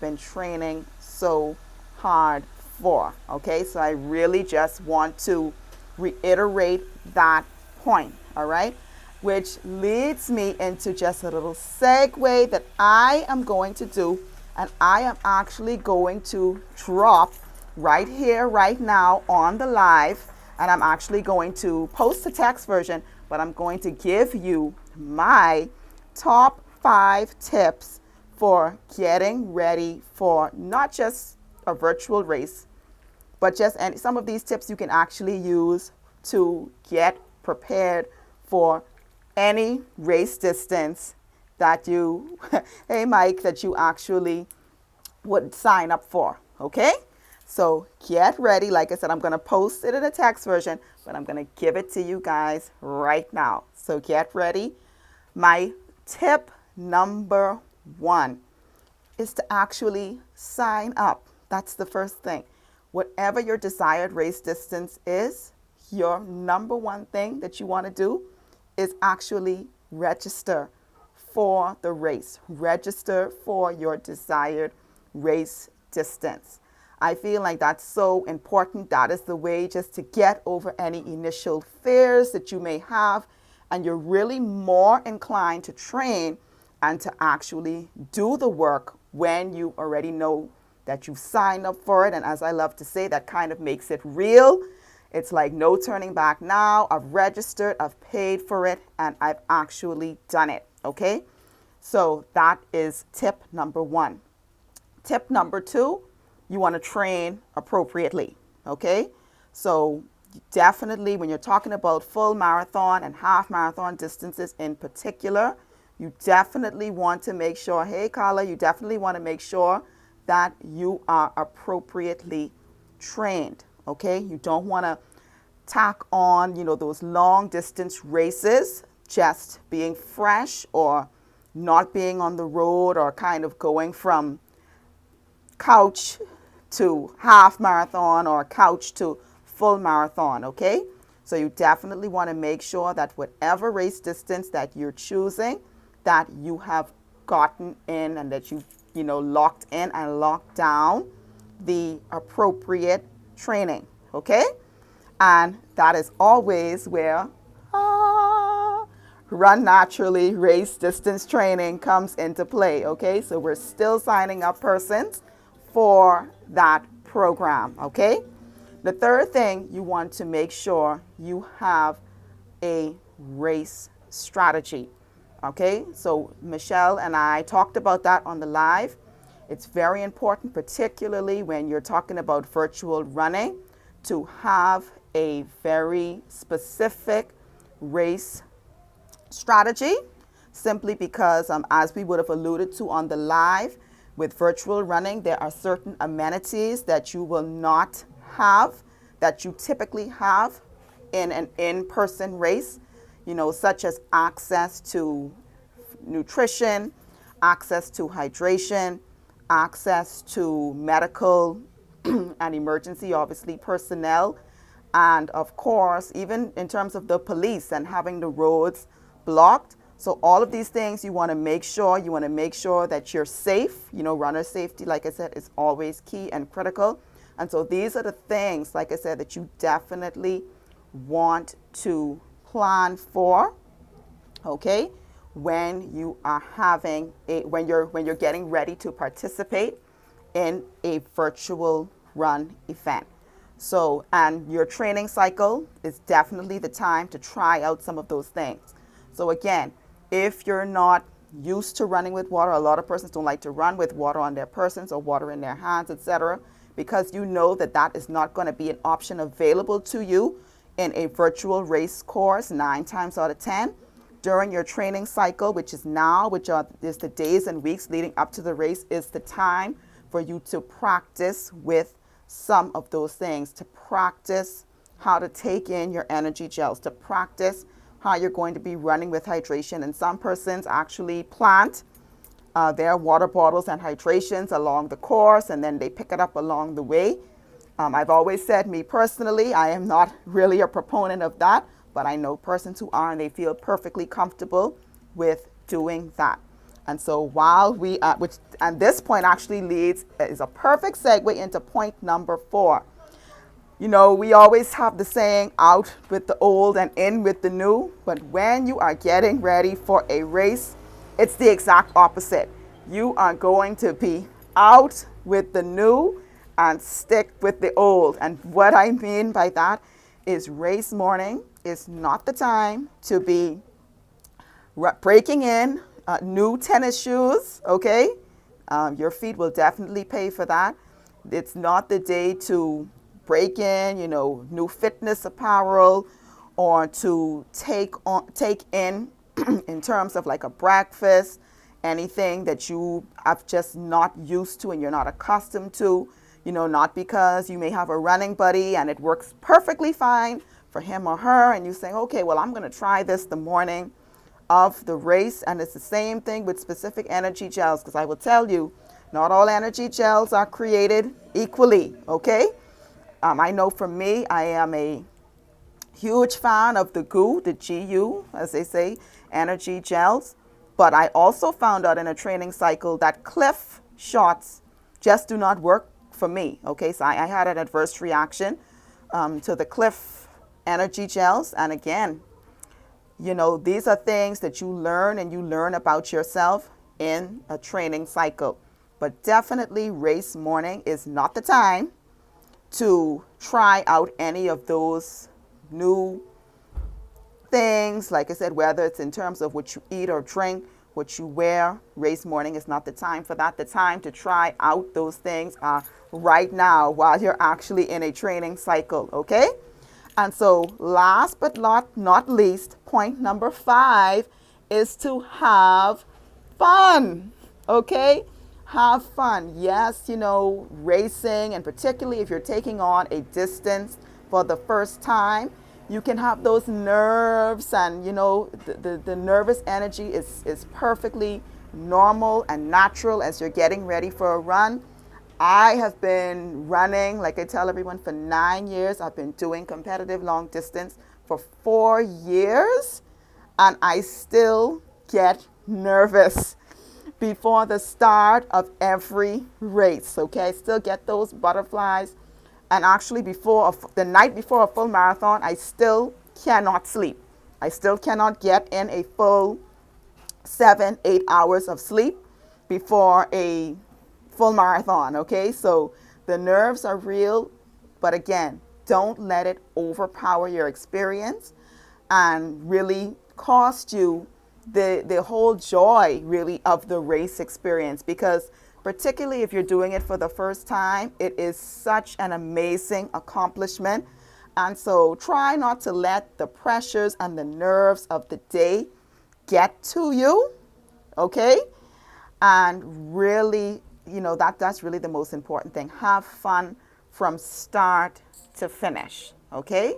been training so hard for. Okay, so I really just want to reiterate that point. All right, which leads me into just a little segue that I am going to do, and I am actually going to drop right here, right now on the live, and I'm actually going to post the text version, but I'm going to give you my top 5 tips for getting ready for not just a virtual race, but just and some of these tips you can actually use to get prepared for any race distance that you, hey Mike, that you actually would sign up for, okay? So get ready. Like I said, I'm going to post it in a text version, but I'm going to give it to you guys right now. So get ready. My tip number 1 is to actually sign up. That's the first thing. Whatever your desired race distance is, your number 1 thing that you want to do is actually register for the race. Register for your desired race distance. I feel like that's so important. That is the way just to get over any initial fears that you may have, and you're really more inclined to train and to actually do the work when you already know that you've signed up for it. And as I love to say, that kind of makes it real. It's like no turning back now. I've registered, I've paid for it, and I've actually done it, okay? So that is tip number 1. Tip number 2, you want to train appropriately, okay? So definitely when you're talking about full marathon and half marathon distances in particular, you definitely want to make sure, hey Carla, you definitely want to make sure that you are appropriately trained, okay? You don't want to tack on, those long distance races, just being fresh or not being on the road or kind of going from couch to half marathon or couch to full marathon, okay? So you definitely want to make sure that whatever race distance that you're choosing, that you have gotten in and that you've, locked in and locked down the appropriate training, okay? And that is always where Run Naturally race distance training comes into play, okay? So we're still signing up persons for that program, okay? The third thing, you want to make sure you have a race strategy, okay? So Michelle and I talked about that on the live. It's very important, particularly when you're talking about virtual running, to have a very specific race strategy, simply because as we would have alluded to on the live, with virtual running, there are certain amenities that you will not have, that you typically have in an in-person race, such as access to nutrition, access to hydration, access to medical and emergency, obviously, personnel, and of course, even in terms of the police and having the roads blocked. So all of these things you want to make sure that you're safe. Runner safety, like I said, is always key and critical. And so these are the things, like I said, that you definitely want to plan for, okay, when you are when you're getting ready to participate in a virtual run event. So, and your training cycle is definitely the time to try out some of those things. So again, if you're not used to running with water, a lot of persons don't like to run with water on their persons or water in their hands, etc., because you know that that is not going to be an option available to you in a virtual race course 9 times out of 10. During your training cycle, which is now, is the days and weeks leading up to the race, is the time for you to practice with some of those things, to practice how to take in your energy gels, to practice how you're going to be running with hydration. And some persons actually plant their water bottles and hydrations along the course, and then they pick it up along the way. I've always said, me personally, I am not really a proponent of that, but I know persons who are, and they feel perfectly comfortable with doing that. And so while we, which, and this point actually is a perfect segue into point number 4. You know, we always have the saying, out with the old and in with the new. But when you are getting ready for a race, it's the exact opposite. You are going to be out with the new and stick with the old. And what I mean by that is race morning is not the time to be breaking in new tennis shoes, okay? Your feet will definitely pay for that. It's not the day to break in, you know, new fitness apparel, or to take in terms of like a breakfast, anything that you are just not used to and you're not accustomed to, you know, not because you may have a running buddy and it works perfectly fine for him or her, and you say, okay, well, I'm going to try this the morning of the race. And it's the same thing with specific energy gels, because I will tell you, not all energy gels are created equally, okay? I know for me, I am a huge fan of the GU, the GU, as they say, energy gels. But I also found out in a training cycle that Cliff shots just do not work for me, okay? So I had an adverse reaction to the Cliff energy gels. And again, you know, these are things that you learn, and you learn about yourself in a training cycle. But definitely race morning is not the time to try out any of those new things. Like I said, whether it's in terms of what you eat or drink, what you wear, race morning is not the time for that. The time to try out those things are right now while you're actually in a training cycle, okay? And so last but not least, point number 5 is to have fun, okay? Have fun. Yes, you know, racing, and particularly if you're taking on a distance for the first time, you can have those nerves, and, you know, the nervous energy is perfectly normal and natural as you're getting ready for a run. I have been running, like I tell everyone, for 9 years. I've been doing competitive long distance for 4 years, and I still get nervous before the start of every race, okay? I still get those butterflies. And actually, the night before a full marathon, I still cannot sleep. I still cannot get in a full 7-8 hours of sleep before a full marathon, okay? So the nerves are real, but again, don't let it overpower your experience and really cost you the whole joy, really, of the race experience. Because particularly if you're doing it for the first time, it is such an amazing accomplishment. And so try not to let the pressures and the nerves of the day get to you, okay? And really, you know, that's really the most important thing. Have fun from start to finish, okay?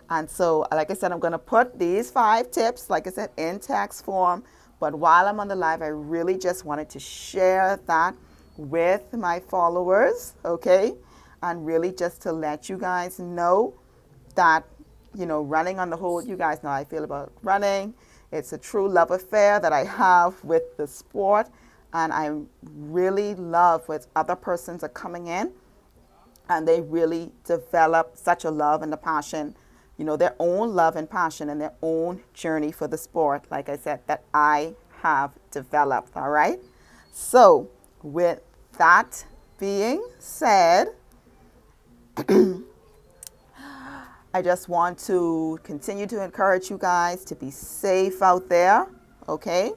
And so, like I said, I'm going to put these 5 tips, like I said, in text form. But while I'm on the live, I really just wanted to share that with my followers, okay? And really just to let you guys know that, you know, running on the whole, you guys know how I feel about running. It's a true love affair that I have with the sport. And I really love when other persons are coming in and they really develop such a love and a passion, you know, their own love and passion and their own journey for the sport, like I said, that I have developed, all right? So with that being said, I just want to continue to encourage you guys to be safe out there, okay?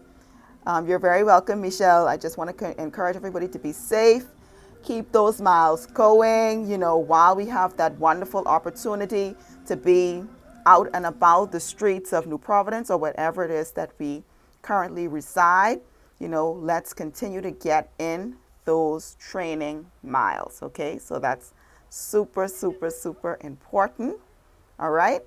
You're very welcome, Michelle. I just want to encourage everybody to be safe. Keep those miles going, you know, while we have that wonderful opportunity to be out and about the streets of New Providence or whatever it is that we currently reside. You know, let's continue to get in those training miles, okay? So that's super, super, super important, all right?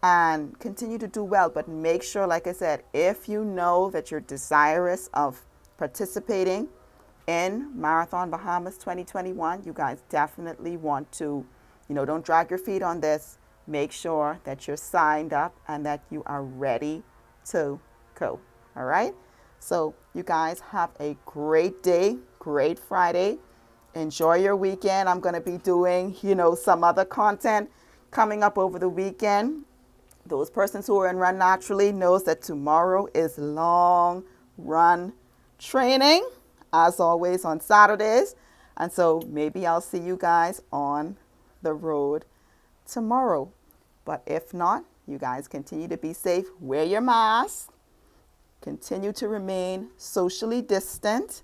And continue to do well, but make sure, like I said, if you know that you're desirous of participating in Marathon Bahamas 2021, you guys definitely want to, you know, don't drag your feet on this. Make sure that you're signed up and that you are ready to go, all right? So you guys have a great day, great Friday. Enjoy your weekend. I'm going to be doing, some other content coming up over the weekend. Those persons who are in Run Naturally knows that tomorrow is long run training, as always on Saturdays. And so maybe I'll see you guys on the road tomorrow. But if not, you guys continue to be safe. Wear your mask. Continue to remain socially distant.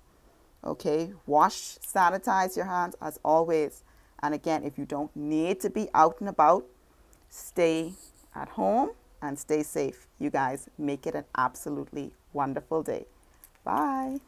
Okay, wash, sanitize your hands as always. And again, if you don't need to be out and about, stay at home and stay safe. You guys make it an absolutely wonderful day. Bye.